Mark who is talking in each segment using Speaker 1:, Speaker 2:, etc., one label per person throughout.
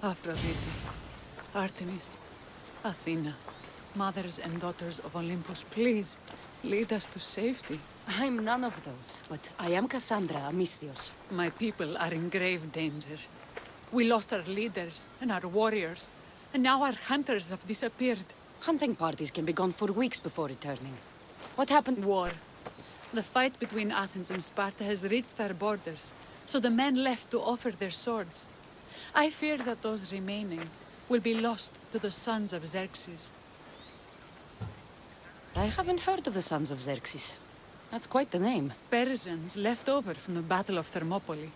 Speaker 1: Aphrodite, Artemis, Athena, mothers and daughters of Olympus, please, lead us to safety.
Speaker 2: I'm none of those, but I am Cassandra Amistios.
Speaker 1: My people are in grave danger. We lost our leaders and our warriors, and now our hunters have disappeared.
Speaker 2: Hunting parties can be gone for weeks before returning. What happened?
Speaker 1: War. The fight between Athens and Sparta has reached our borders, so the men left to offer their swords. I fear that those remaining will be lost to the sons of Xerxes.
Speaker 2: I haven't heard of the sons of Xerxes. That's quite the name.
Speaker 1: Persians left over from the Battle of Thermopylae.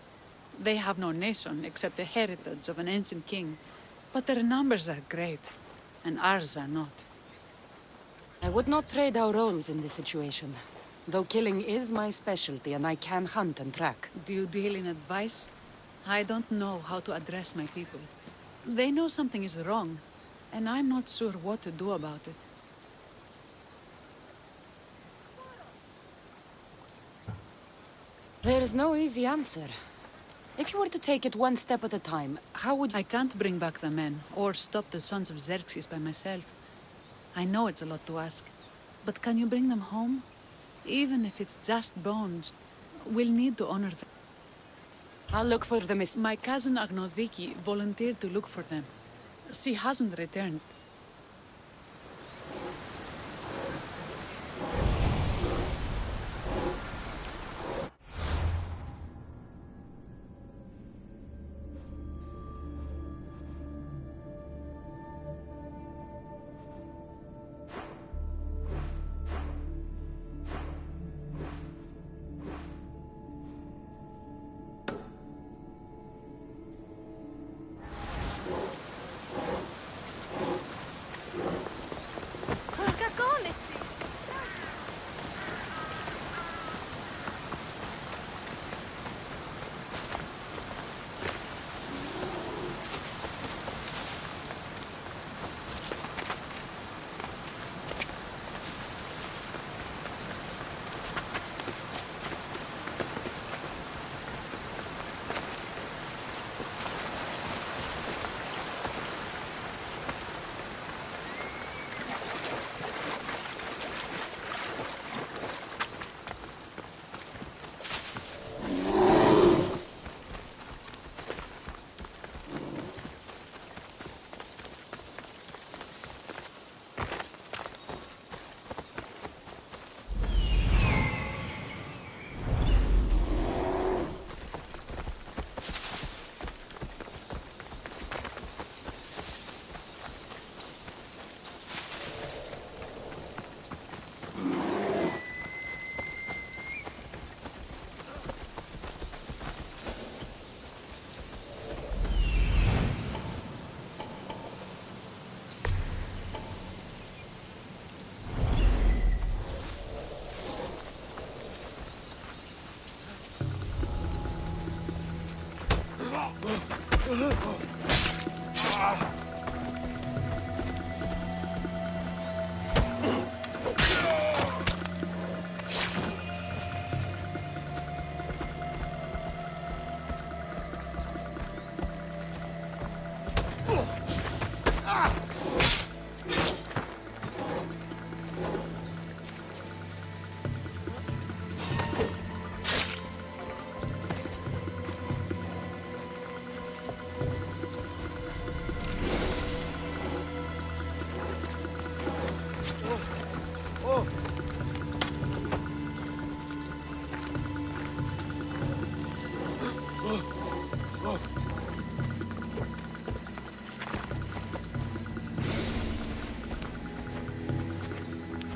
Speaker 1: They have no nation except the heritage of an ancient king, but their numbers are great, and ours are not.
Speaker 2: I would not trade our roles in this situation, though killing is my specialty and I can hunt and track.
Speaker 1: Do you deal in advice? I don't know how to address my people. They know something is wrong, and I'm not sure what to do about it.
Speaker 2: There is no easy answer. If you were to take it one step at a time, how would you—
Speaker 1: I can't bring back the men, or stop the sons of Xerxes by myself. I know it's a lot to ask, but can you bring them home? Even if it's just bones, we'll need to honor them.
Speaker 2: I'll look for them.
Speaker 1: My cousin Agnodiki volunteered to look for them. She hasn't returned.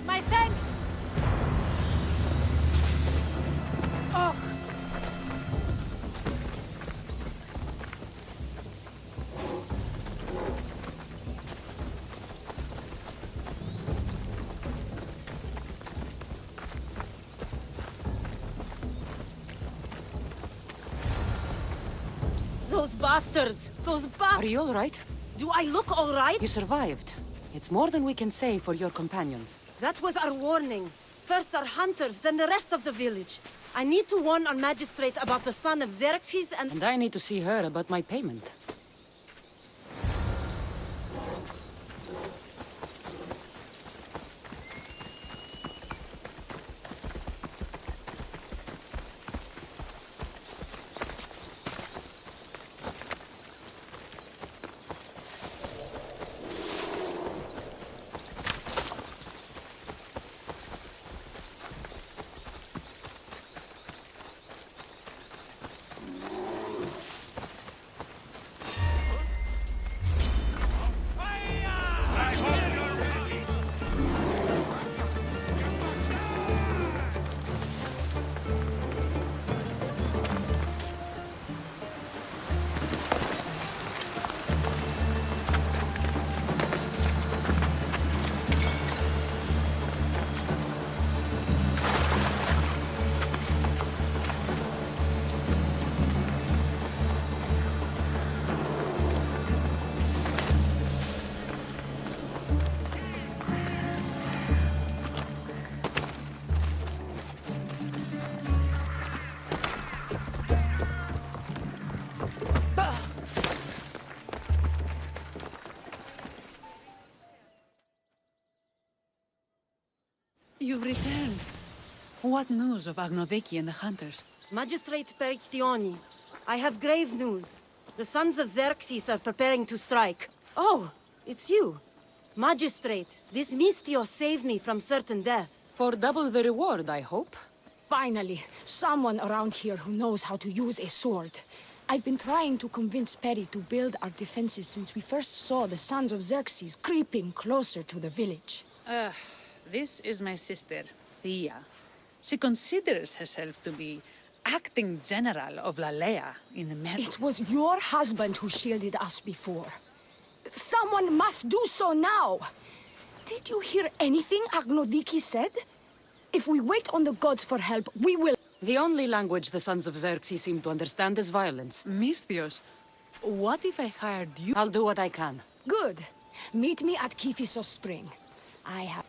Speaker 3: My thanks! Oh.
Speaker 2: Those bastards! Those Are you all right?
Speaker 3: Do I look all right?
Speaker 2: You survived. It's more than we can say for your companions.
Speaker 3: That was our warning. First our hunters, then the rest of the village. I need to warn our magistrate about the son of Xerxes and—
Speaker 2: And I need to see her about my payment.
Speaker 1: You've returned. What news of Agnodeki and the hunters?
Speaker 3: Magistrate Perictioni, I have grave news. The sons of Xerxes are preparing to strike. Oh, it's you. Magistrate, this Mistio saved me from certain death.
Speaker 2: For double the reward, I hope.
Speaker 4: Finally, someone around here who knows how to use a sword. I've been trying to convince Perry to build our defenses since we first saw the sons of Xerxes creeping closer to the village.
Speaker 1: This is my sister, Thea. She considers herself to be acting general of LALAIA in the Meadow.
Speaker 4: It was your husband who shielded us before. Someone must do so now! Did you hear anything Agnodiki said? If we wait on the gods for help, we will—
Speaker 2: The only language the sons of Xerxes seem to understand is violence.
Speaker 1: Mistios, what if I hired you?
Speaker 2: I'll do what I can.
Speaker 4: Good. Meet me at Kifisos Spring. I have—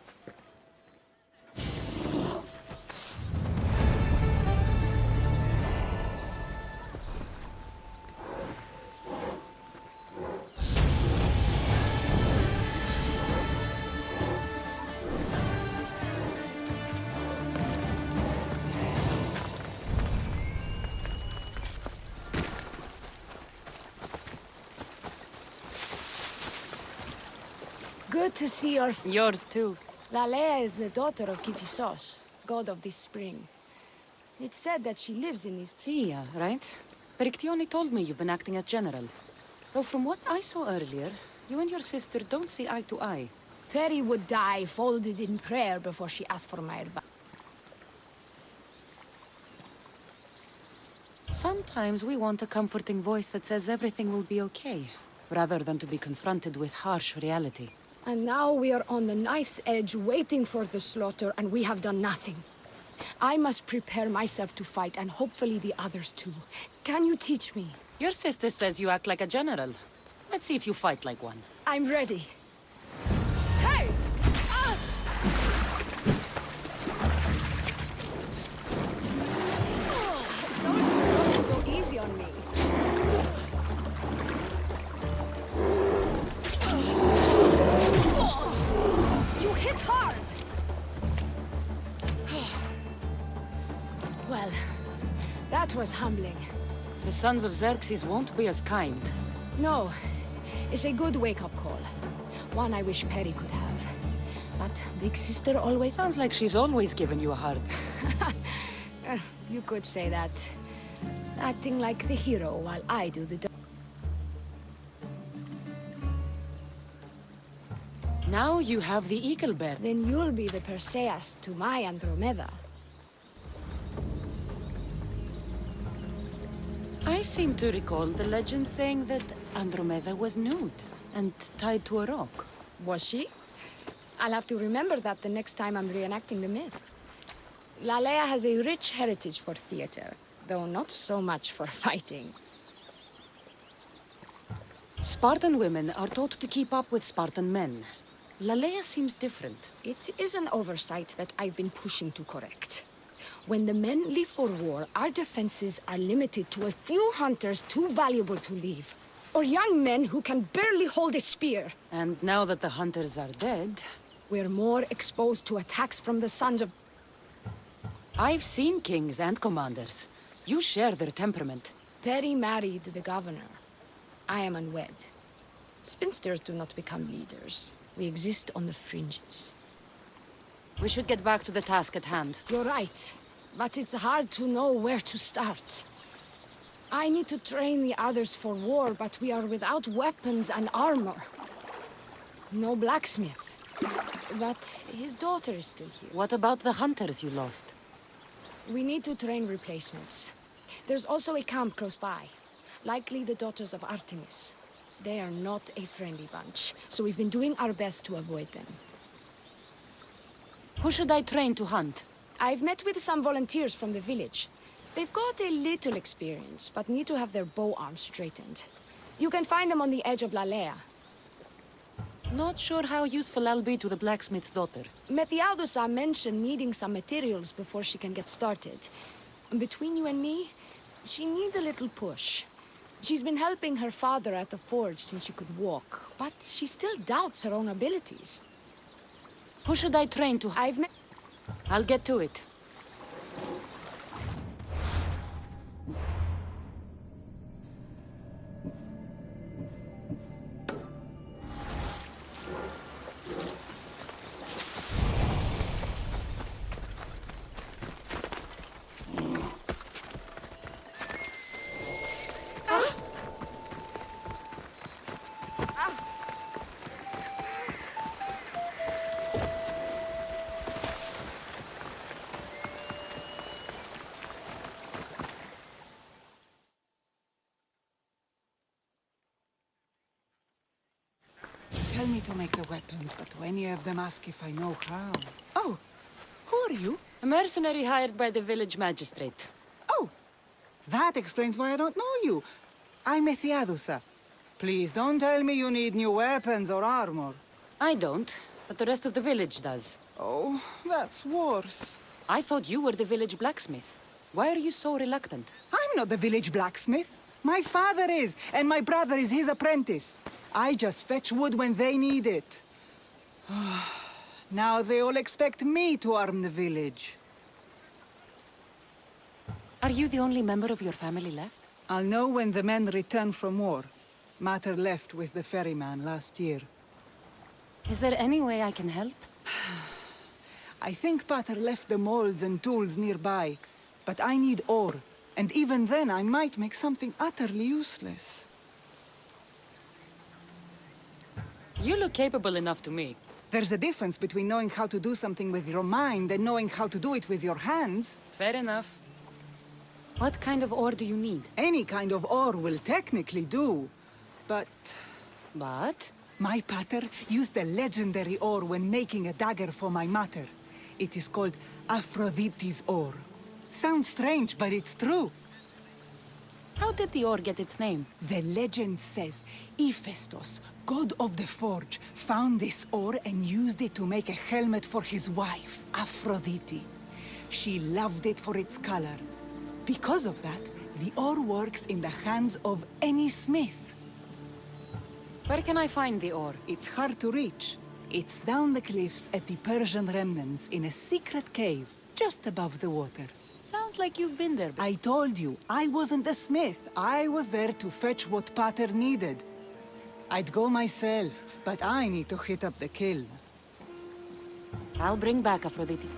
Speaker 4: Good to see your—
Speaker 2: Yours too.
Speaker 4: LALAIA is the daughter of Kifisos, god of this spring. It's said that she lives in these—
Speaker 2: Thea, right? Perictioni told me you've been acting as general. Though from what I saw earlier, you and your sister don't see eye to eye.
Speaker 4: Perry would die folded in prayer before she asked for my advice.
Speaker 2: Sometimes we want a comforting voice that says everything will be okay, rather than to be confronted with harsh reality.
Speaker 4: And now we are on the knife's edge waiting for the slaughter, and we have done nothing. I must prepare myself to fight, and hopefully the others too. Can you teach me?
Speaker 2: Your sister says you act like a general. Let's see if you fight like one.
Speaker 4: I'm ready. Hey! Ah! I told you not to go easy on me. You hit hard! Well, that was humbling.
Speaker 2: The sons of Xerxes won't be as kind.
Speaker 4: No, it's a good wake-up call. One I wish Perry could have. But Big Sister always—
Speaker 2: Sounds like she's always given you a hard.
Speaker 4: You could say that. Acting like the hero while I do the—
Speaker 2: Now you have the eagle bear.
Speaker 4: Then you'll be the Perseus to my Andromeda.
Speaker 2: I seem to recall the legend saying that Andromeda was nude and tied to a rock.
Speaker 4: Was she? I'll have to remember that the next time I'm reenacting the myth. LALAIA has a rich heritage for theater, though not so much for fighting.
Speaker 2: Spartan women are taught to keep up with Spartan men. LALAIA seems different.
Speaker 4: It is an oversight that I've been pushing to correct. When the men leave for war, our defenses are limited to a few hunters too valuable to leave. or young men who can barely hold a spear.
Speaker 2: And now that the hunters are dead...
Speaker 4: We're more exposed to attacks from the sons of...
Speaker 2: I've seen kings and commanders. You share their temperament.
Speaker 4: Perry married the governor. I am unwed. Spinsters do not become leaders. We exist on the fringes.
Speaker 2: We should get back to the task at hand.
Speaker 4: You're right, but it's hard to know where to start. I need to train the others for war, but we are without weapons and armor. No blacksmith. But his daughter is still here.
Speaker 2: What about the hunters you lost?
Speaker 4: We need to train replacements. There's also a camp close by. Likely the daughters of Artemis. They are not a friendly bunch, so we've been doing our best to avoid them.
Speaker 2: Who should I train to hunt?
Speaker 4: I've met with some volunteers from the village. They've got a little experience, but need to have their bow arms straightened. You can find them on the edge of LALAIA.
Speaker 2: Not sure how useful I'll be to the blacksmith's daughter.
Speaker 4: Methiadusa mentioned needing some materials before she can get started. Between you and me, she needs a little push. She's been helping her father at the forge since she could walk, but she still doubts her own abilities.
Speaker 2: Who should I train to... I'll get to it.
Speaker 5: Tell me to make the weapons, but when you have them, ask if I know how. Oh, who are you?
Speaker 2: A mercenary hired by the village magistrate.
Speaker 5: Oh, that explains why I don't know you. I'm Methiadusa. Please don't tell me you need new weapons or armor.
Speaker 2: I don't, but the rest of the village does.
Speaker 5: Oh, that's worse.
Speaker 2: I thought you were the village blacksmith. Why are you so reluctant?
Speaker 5: I'm not the village blacksmith. My father is, and my brother is his apprentice. I just fetch wood when they need it. Now they all expect me to arm the village.
Speaker 2: Are you the only member of your family left?
Speaker 5: I'll know when the men return from war. Mater left with the ferryman last year.
Speaker 2: Is there any way I can help?
Speaker 5: I think Pater left the molds and tools nearby, but I need ore, and even then I might make something utterly useless.
Speaker 2: You look capable enough to me.
Speaker 5: There's a difference between knowing how to do something with your mind and knowing how to do it with your hands.
Speaker 2: Fair enough. What kind of ore do you need?
Speaker 5: Any kind of ore will technically do, but...
Speaker 2: But?
Speaker 5: My pater used the legendary ore when making a dagger for my mater. It is called Aphrodite's ore. Sounds strange, but it's true.
Speaker 2: How did the ore get its name?
Speaker 5: The legend says Hephaestus, god of the forge, found this ore and used it to make a helmet for his wife, Aphrodite. She loved it for its color. Because of that, the ore works in the hands of any smith.
Speaker 2: Where can I find the ore?
Speaker 5: It's hard to reach. It's down the cliffs at the Persian remnants in a secret cave, just above the water.
Speaker 2: Sounds like you've been there.
Speaker 5: I told you, I wasn't the smith. I was there to fetch what Pater needed. I'd go myself, but I need to hit up the kiln.
Speaker 2: I'll bring back Aphrodite.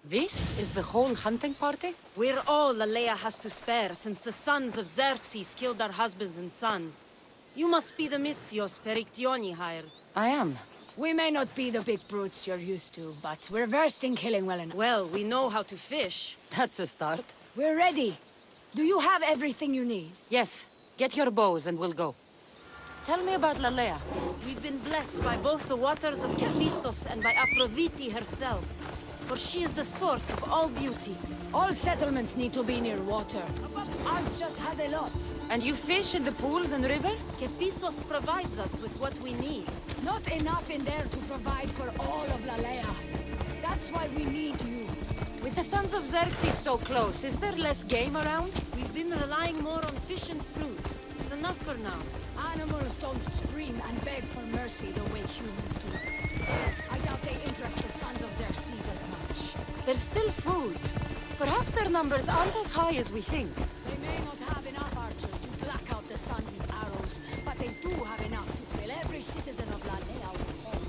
Speaker 2: This is the whole hunting party?
Speaker 3: We're all LALAIA has to spare since the sons of Xerxes killed our husbands and sons. You must be the Mystios Perictioni hired.
Speaker 2: I am.
Speaker 4: We may not be the big brutes you're used to, but we're versed in killing well enough.
Speaker 3: Well, we know how to fish.
Speaker 2: That's a start.
Speaker 4: We're ready. Do you have everything you need?
Speaker 2: Yes. Get your bows and we'll go. Tell me about LALAIA.
Speaker 3: We've been blessed by both the waters of Kephistos and by Aphrodite herself. For she is the source of all beauty.
Speaker 4: All settlements need to be near water. Ours just has a lot.
Speaker 2: And you fish in the pools and river?
Speaker 3: Kephistos provides us with what we need.
Speaker 4: Not enough in there to provide for all of LALAIA. That's why we need you.
Speaker 2: With the sons of Xerxes so close, is there less game around?
Speaker 3: We've been relying more on fish and fruit. It's enough for now.
Speaker 4: Animals don't scream and beg for mercy the way humans do. I doubt they interest the sons of Xerxes as much.
Speaker 2: There's still food. Perhaps their numbers aren't as high as we think.
Speaker 4: They may not have enough archers to black out the sun with arrows, but they do have enough to fill every citizen of LALAIA with holes.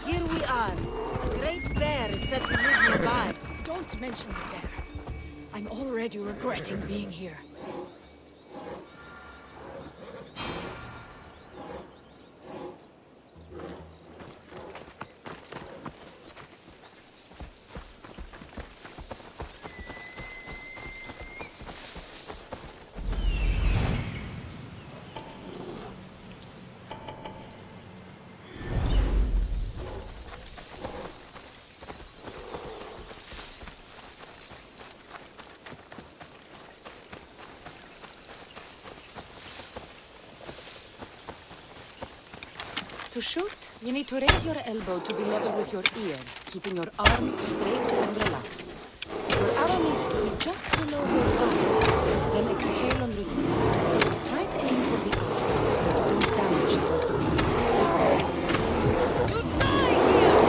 Speaker 3: Here we are. A great bear is said to live nearby.
Speaker 4: Don't mention the bear. I'm already regretting being here.
Speaker 2: To shoot, you need to raise your elbow to be level with your ear, keeping your arm straight and relaxed. Your arrow needs to be just below your eye, then exhale and release. Try to aim for the edge so that you don't damage the rest of the arm.
Speaker 3: You die here!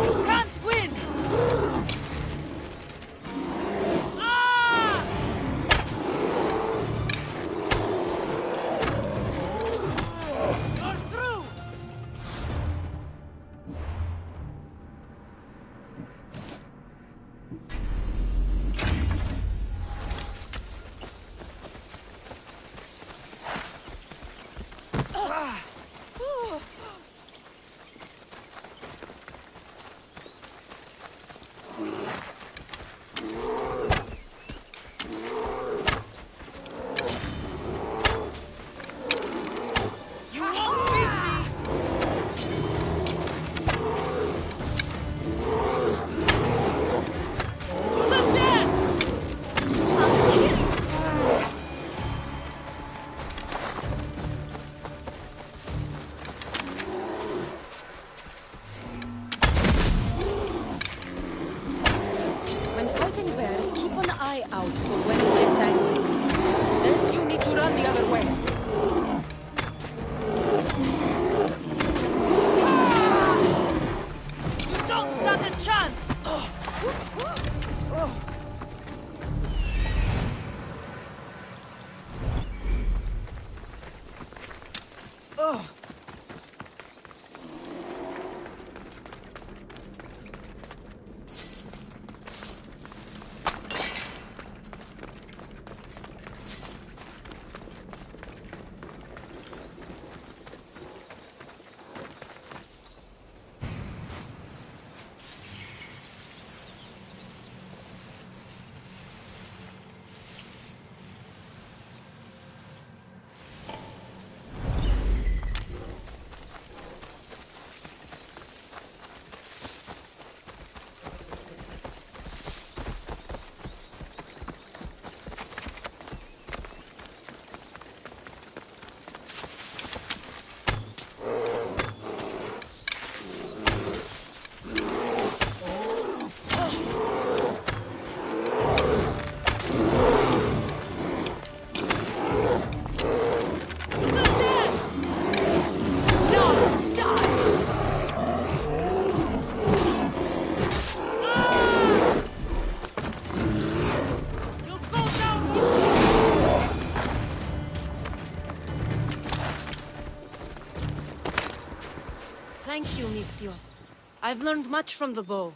Speaker 3: You can't win! Ah! You're through! You won't beat me! To the death!
Speaker 2: When fighting bears, keep an eye out for when it gets angry. Then you need to run the other way.
Speaker 3: You don't stand a chance! Thank you, Mistios. I've learned much from the bow.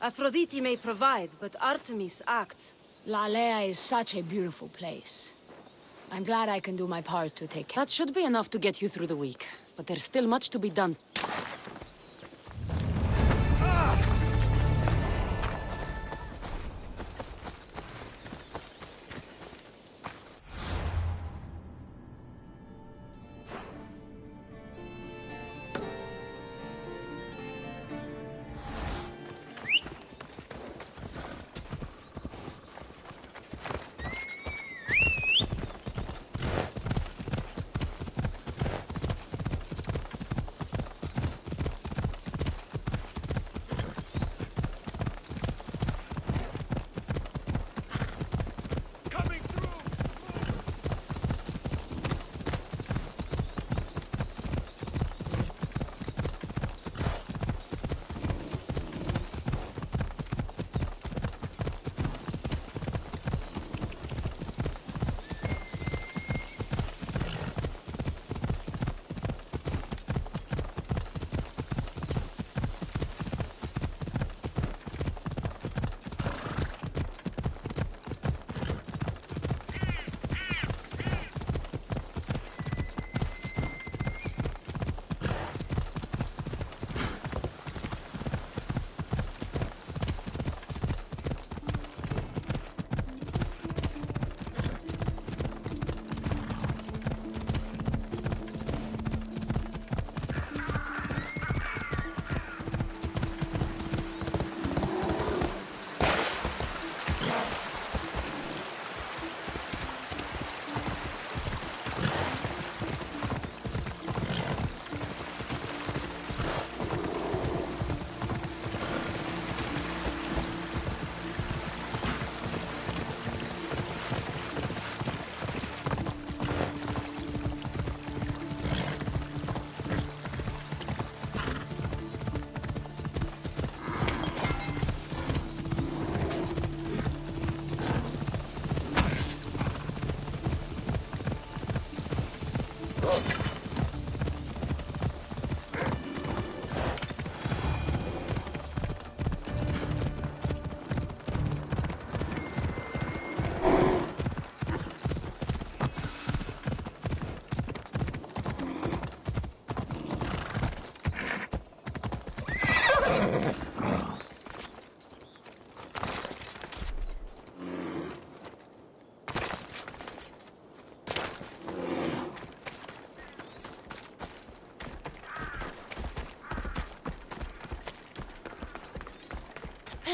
Speaker 3: Aphrodite may provide, but Artemis acts.
Speaker 4: LALAIA is such a beautiful place. I'm glad I can do my part to take care.
Speaker 2: That should be enough to get you through the week, but there's still much to be done.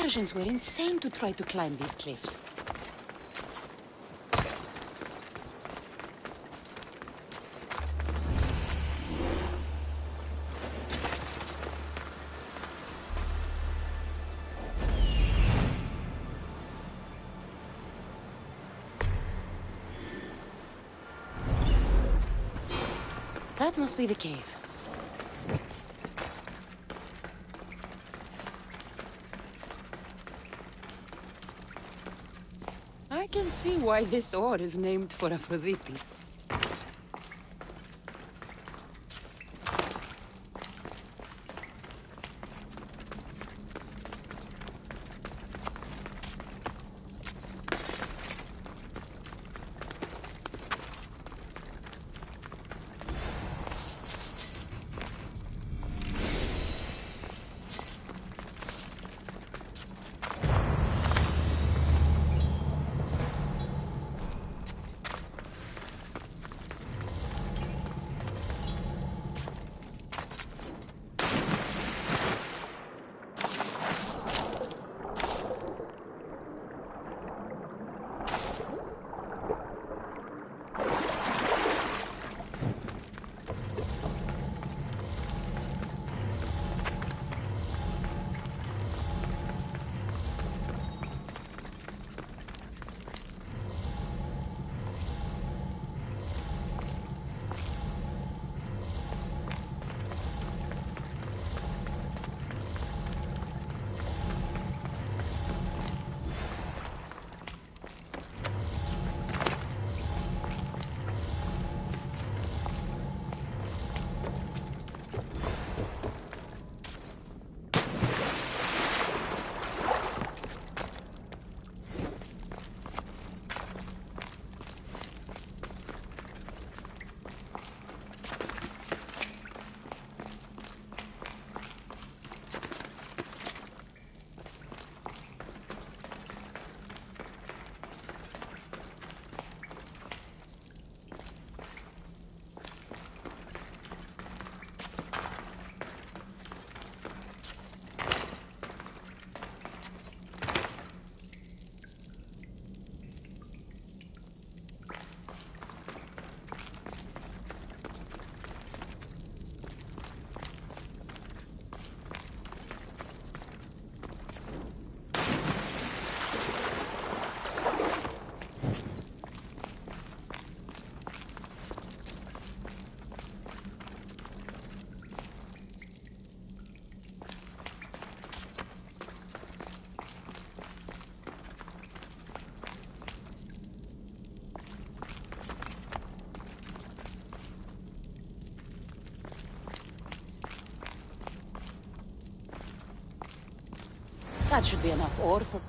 Speaker 2: Persians were insane to try to climb these cliffs. That must be the cave. I can see why this ore is named for Aphrodite. That should be enough ore for...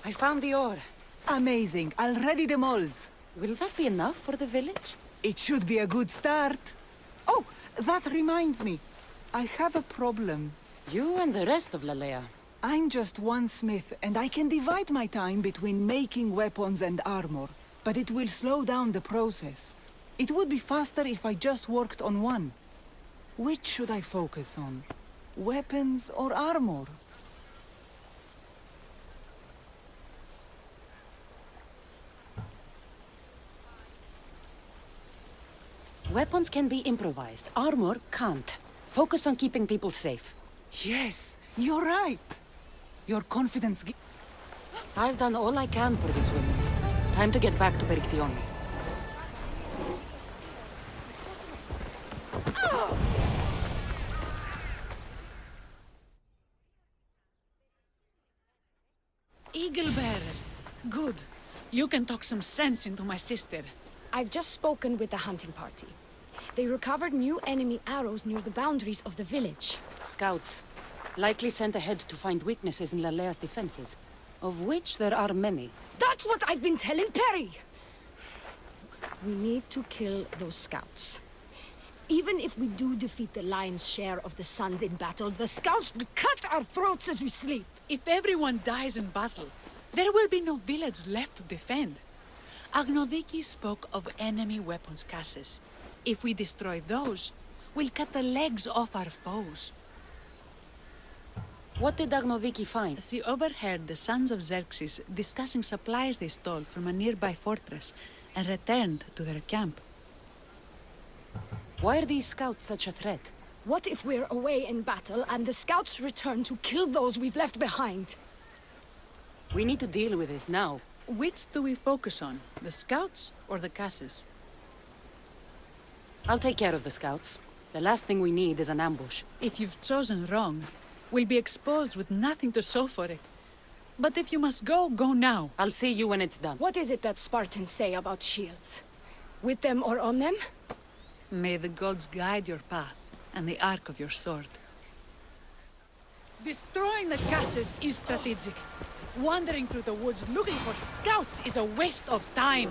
Speaker 2: I found the ore.
Speaker 5: Amazing. I'll ready the molds.
Speaker 2: Will that be enough for the village?
Speaker 5: It should be a good start. Oh, that reminds me. I have a problem.
Speaker 2: You and the rest of LALAIA.
Speaker 5: I'm just one smith, and I can divide my time between making weapons and armor, but it will slow down the process. It would be faster if I just worked on one. Which should I focus on? Weapons or armor?
Speaker 2: Weapons can be improvised. Armor can't. Focus on keeping people safe.
Speaker 5: Yes, you're right. Your confidence...
Speaker 2: I've done all I can for these women. Time to get back to Berictione.
Speaker 1: Eagle Bearer. Good. You can talk some sense into my sister.
Speaker 4: I've just spoken with the hunting party. They recovered new enemy arrows near the boundaries of the village.
Speaker 2: Scouts. Likely sent ahead to find weaknesses in LALAIA's defenses. Of which there are many.
Speaker 4: That's what I've been telling Perry! We need to kill those scouts. Even if we do defeat the lion's share of the Sons in battle, the scouts will cut our throats as we sleep.
Speaker 1: If everyone dies in battle, there will be no village left to defend. Agnodiki spoke of enemy weapons cases. If we destroy those, we'll cut the legs off our foes.
Speaker 2: What did Agnodiki find?
Speaker 1: She overheard the sons of Xerxes discussing supplies they stole from a nearby fortress and returned to their camp.
Speaker 2: Why are these scouts such a threat?
Speaker 4: What if we're away in battle and the scouts return to kill those we've left behind?
Speaker 2: We need to deal with this now.
Speaker 1: Which do we focus on, the scouts or the casses?
Speaker 2: I'll take care of the scouts. The last thing we need is an ambush.
Speaker 1: If you've chosen wrong, we'll be exposed with nothing to show for it. But if you must go, go now.
Speaker 2: I'll see you when it's done.
Speaker 4: What is it that Spartans say about shields? With them or on them?
Speaker 1: May the gods guide your path and the arc of your sword. Destroying the casses is strategic. Wandering through the woods looking for scouts is a waste of time.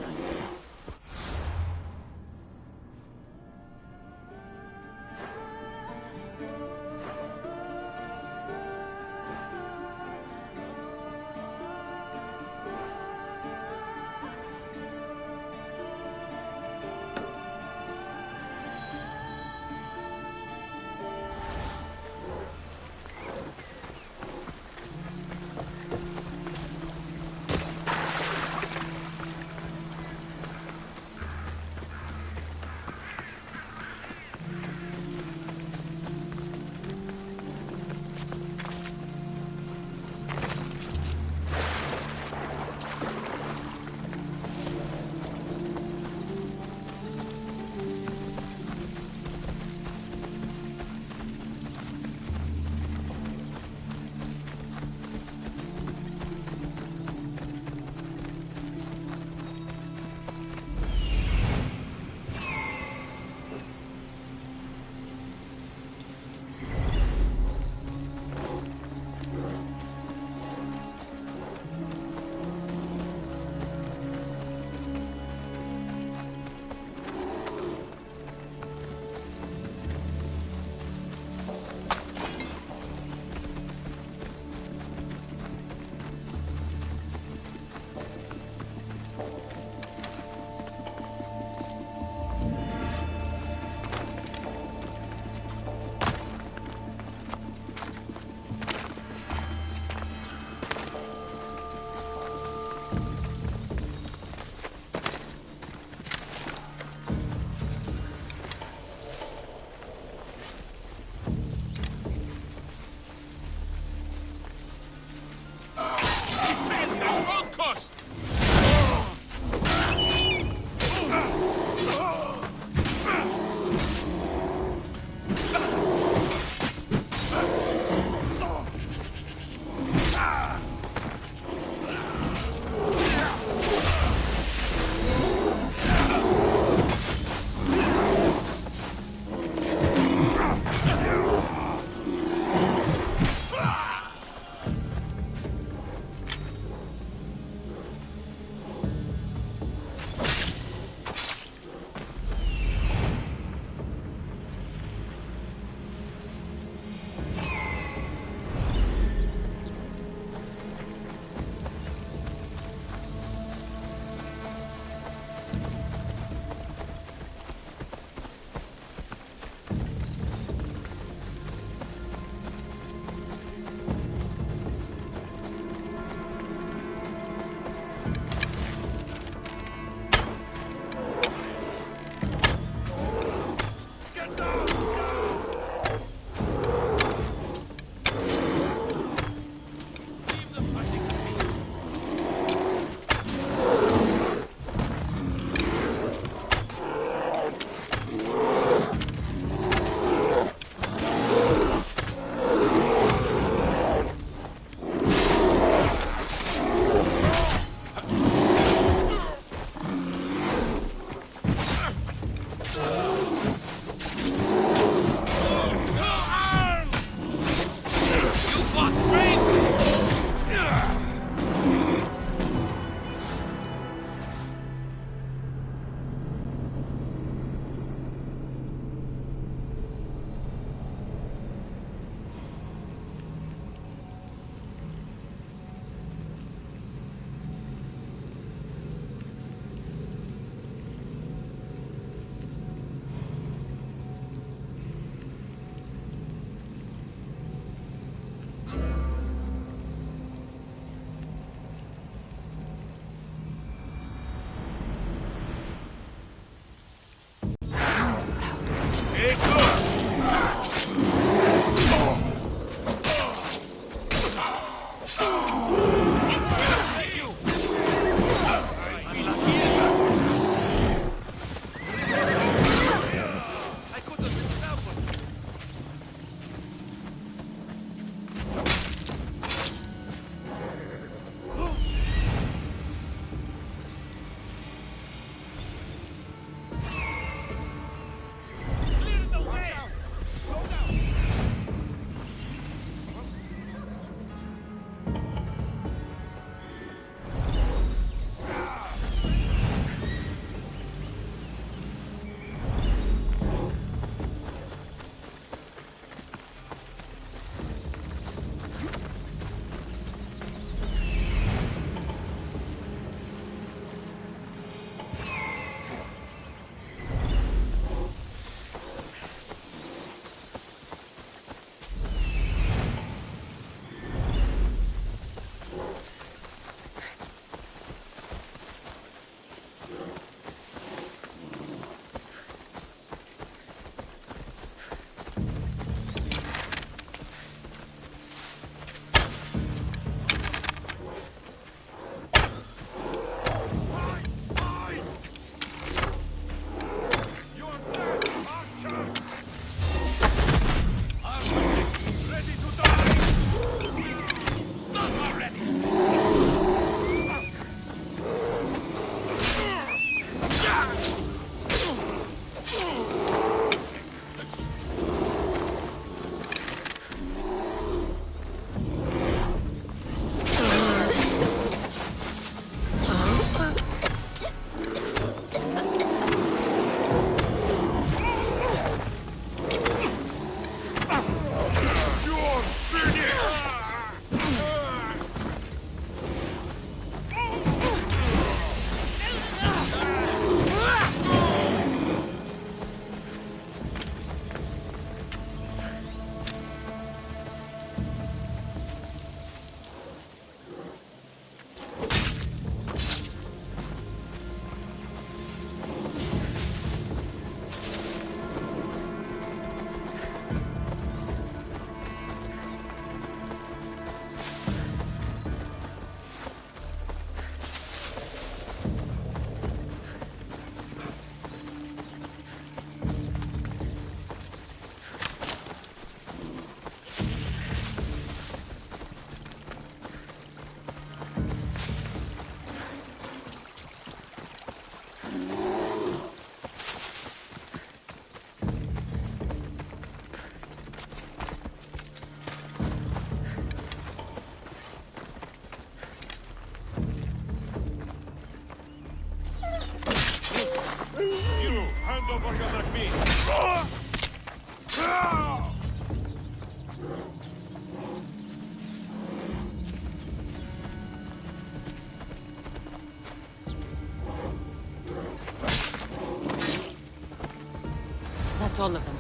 Speaker 2: That's all of them.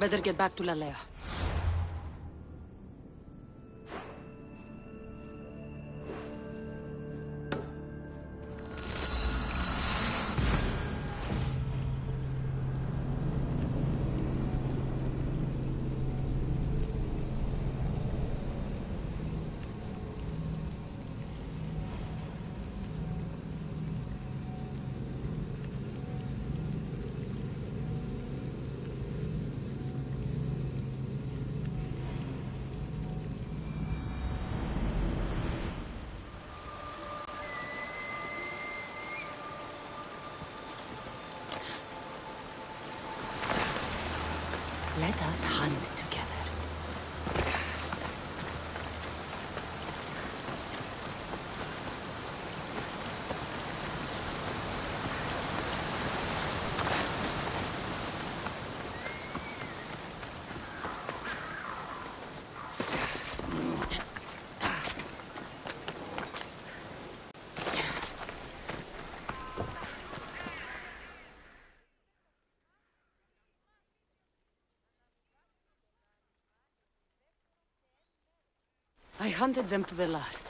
Speaker 2: Better get back to LALAIA. Let us hunt together. I hunted them to the last.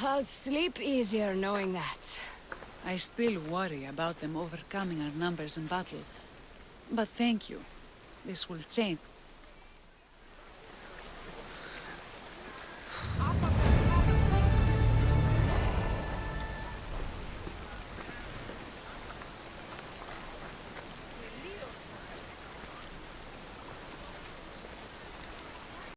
Speaker 4: I'll sleep easier knowing that.
Speaker 1: I still worry about them overcoming our numbers in battle. But thank you. This will change.